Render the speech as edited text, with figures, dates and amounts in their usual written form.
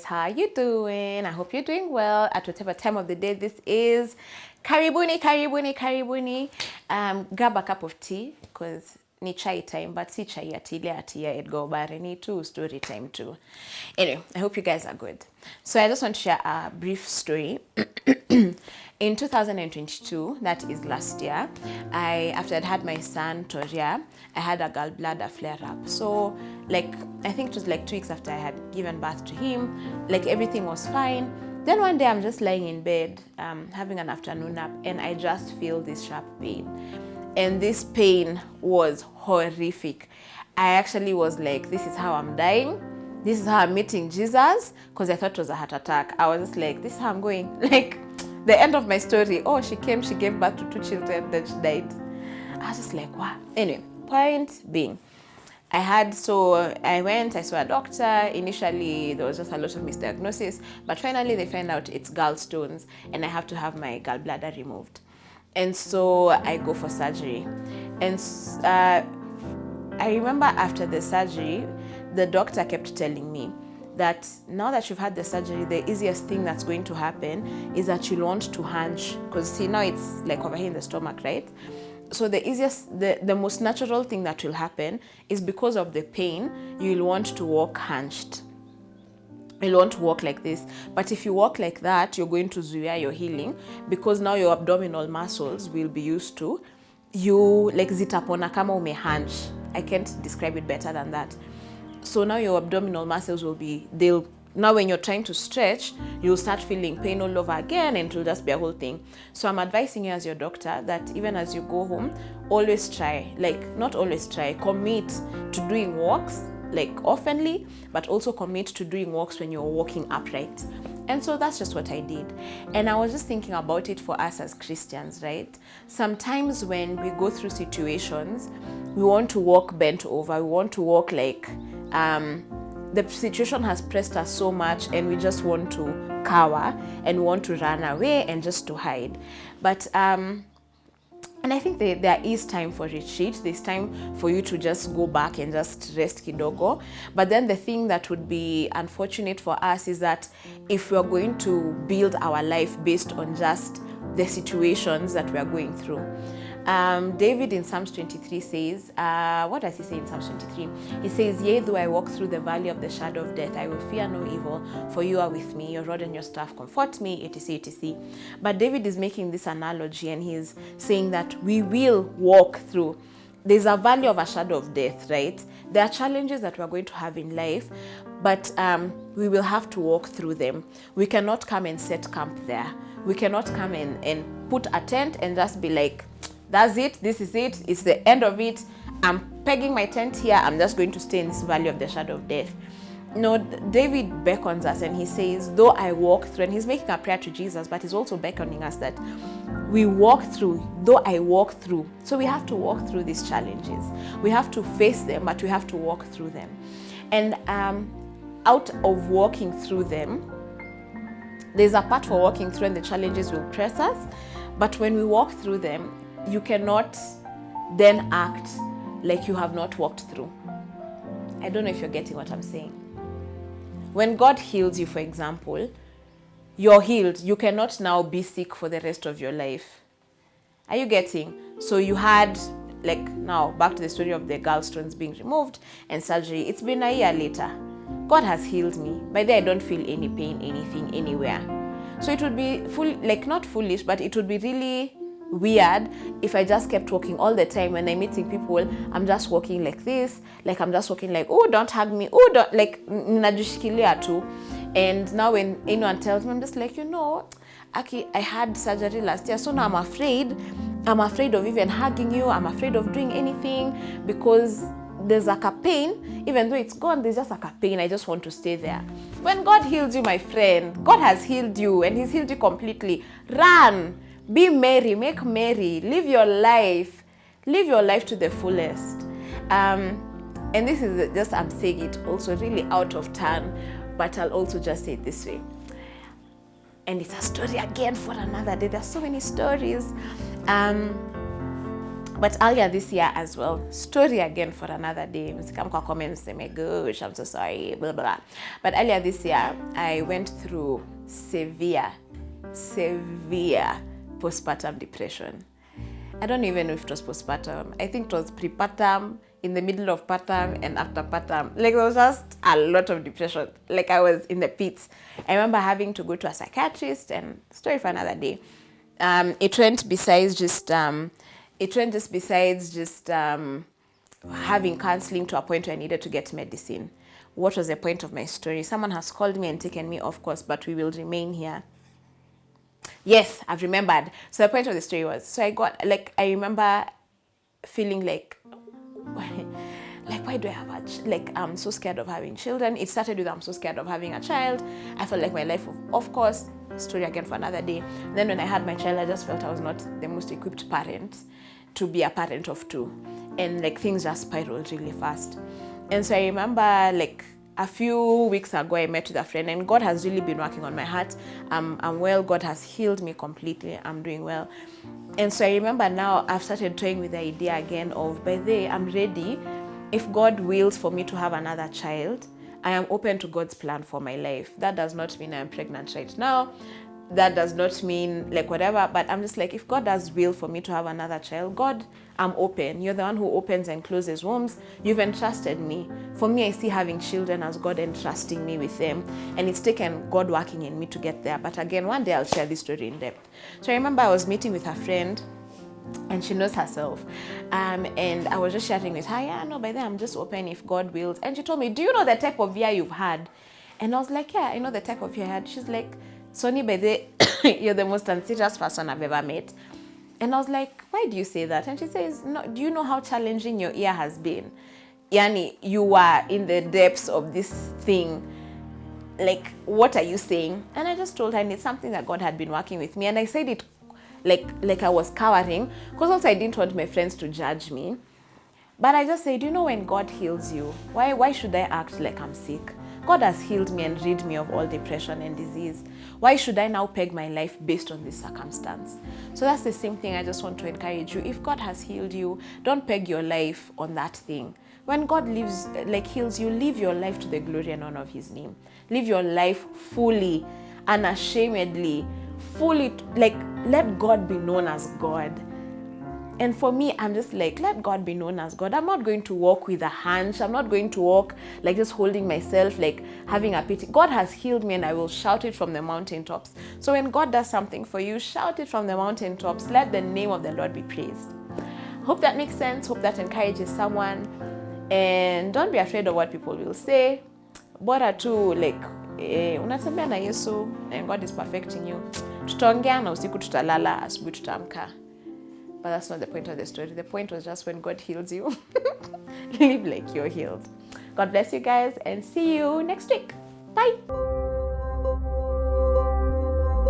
guys, how are you doing? I hope you're doing well at whatever time of the day this is. Karibuni, karibuni, karibuni. Grab a cup of tea because ni chai time, but si chai ati ile ati ya Edgar Obare, ni too story time too. Anyway, I hope you guys are good. So I just want to share a brief story. In 2022, that is last year, after I'd had my son Toria, I had a gallbladder flare up. So I think it was 2 weeks after I had given birth to him, everything was fine. Then one day I'm just lying in bed, having an afternoon nap, and I just feel this sharp pain. And this pain was horrific. I actually was like, this is how I'm dying. This is how I'm meeting Jesus, because I thought it was a heart attack. I was just like, this is how I'm going. The end of my story. Oh, she came, she gave birth to 2 children, then she died. I was just like, wow. Anyway, point being, I went, I saw a doctor. Initially, there was just a lot of misdiagnosis, but finally they find out it's gallstones and I have to have my gallbladder removed. And so I go for surgery. And I remember after the surgery, the doctor kept telling me that now that you've had the surgery, the easiest thing that's going to happen is that you'll want to hunch, because see, now it's over here in the stomach, right? So the most natural thing that will happen is because of the pain, you'll want to walk hunched. You'll want to walk like this. But if you walk like that, you're going to zuia your healing, because now your abdominal muscles will be used to you, zitapona kama ume hunch. I can't describe it better than that. So now your abdominal muscles now when you're trying to stretch, you'll start feeling pain all over again, and it'll just be a whole thing. So I'm advising you as your doctor that even as you go home, always try, not always try, commit to doing walks, oftenly, but also commit to doing walks when you're walking upright. And so that's just what I did. And I was just thinking about it for us as Christians, right? Sometimes when we go through situations, we want to walk bent over, we want to walk the situation has pressed us so much, and we just want to cower and we want to run away and just to hide. But and I think there is time for retreat. There's time for you to just go back and just rest kidogo. But then the thing that would be unfortunate for us is that if we're going to build our life based on just the situations that we are going through. David in Psalms 23 says, what does he say in Psalms 23? He says, yea, though I walk through the valley of the shadow of death, I will fear no evil, for you are with me, your rod and your staff comfort me, etc., etc. But David is making this analogy, and he's saying that we will walk through. There's a valley of a shadow of death, right? There are challenges that we're going to have in life, but we will have to walk through them. We cannot come and set camp there. We cannot come and put a tent and just be like, that's it, this is it, it's the end of it, I'm pegging my tent here, I'm just going to stay in this valley of the shadow of death. No, David beckons us and he says, though I walk through, and he's making a prayer to Jesus, but he's also beckoning us that we walk through, though I walk through. So we have to walk through these challenges. We have to face them, but we have to walk through them. And out of walking through them, there's a part for walking through, and the challenges will press us. But when we walk through them, you cannot then act like you have not walked through. I don't know if you're getting what I'm saying. When God heals you, for example, you're healed. You cannot now be sick for the rest of your life. Are you getting? So you had, now back to the story of the gallstones being removed and surgery. It's been a year later. God has healed me. By then I don't feel any pain, anything, anywhere. So it would be not foolish, but it would be really weird if I just kept walking all the time. When I'm meeting people, I'm just walking like this, I'm just walking oh, don't hug me, oh, don't, najishikilia tu. And now when anyone tells me, I'm just Aki, I had surgery last year, so now I'm afraid of even hugging you, I'm afraid of doing anything, because there's a pain. Even though it's gone, there's just a pain. I just want to stay there. When God heals you, my friend, God has healed you, and he's healed you completely. Run. Be merry, make merry, live your life to the fullest. And this is just, I'm saying it also really out of turn, but I'll also just say it this way. And it's a story again for another day. There's so many stories. But earlier this year as well, story again for another day. Come comments say, my gosh, I'm so sorry, blah, blah, blah. But earlier this year, I went through severe postpartum depression. I don't even know if it was postpartum. I think it was prepartum, in the middle of partum, and after partum. Like, there was just a lot of depression. Like, I was in the pits. I remember having to go to a psychiatrist, and story for another day. It went just besides having counseling to a point where I needed to get medicine. What was the point of my story? Someone has called me and taken me off course, but we will remain here. Yes, I've remembered. So the point of the story was, so I remember feeling like why do I have I'm so scared of having children. It started with, I'm so scared of having a child. I felt like my life, of course, story again for another day. Then when I had my child, I just felt I was not the most equipped parent to be a parent of two. And like things just spiraled really fast. And so I remember like a few weeks ago, I met with a friend, and God has really been working on my heart. I'm well. God has healed me completely. I'm doing well. And so I remember now I've started toying with the idea again of, by the way, I'm ready. If God wills for me to have another child, I am open to God's plan for my life. That does not mean I'm pregnant right now. That does not mean like whatever, but I'm just like, if God does will for me to have another child, God, I'm open. You're the one who opens and closes wombs. You've entrusted me. For me, I see having children as God entrusting me with them. And it's taken God working in me to get there. But again, one day I'll share this story in depth. So I remember I was meeting with a friend, and she knows herself. And I was just chatting with her, yeah, no, by then I'm just open if God wills. And she told me, do you know the type of year you've had? And I was like, yeah, I know the type of year I had. She's like, Sonny, by the you're the most unserious person I've ever met. And I was like, why do you say that? And she says, no, do you know how challenging your year has been? Yani, you are in the depths of this thing. Like, what are you saying? And I just told her, and it's something that God had been working with me. And I said it like I was cowering, because also I didn't want my friends to judge me. But I just said, you know, when God heals you, why should I act like I'm sick? God has healed me and rid me of all depression and disease. Why should I now peg my life based on this circumstance? So that's the same thing I just want to encourage you. If God has healed you, don't peg your life on that thing. When God heals you, live your life to the glory and honor of His name. Live your life fully, unashamedly, fully, let God be known as God. And for me, I'm just like, let God be known as God. I'm not going to walk with a hunch. I'm not going to walk like just holding myself, like having a pity. God has healed me, and I will shout it from the mountaintops. So when God does something for you, shout it from the mountaintops. Let the name of the Lord be praised. Hope that makes sense. Hope that encourages someone. And don't be afraid of what people will say. Bora tu unatembea na Yesu, and God is perfecting you. Tutaongea na usiku tutalala, asubuhi tutaamka. But that's not the point of the story. The point was just when God heals you, live like you're healed. God bless you guys, and see you next week. Bye.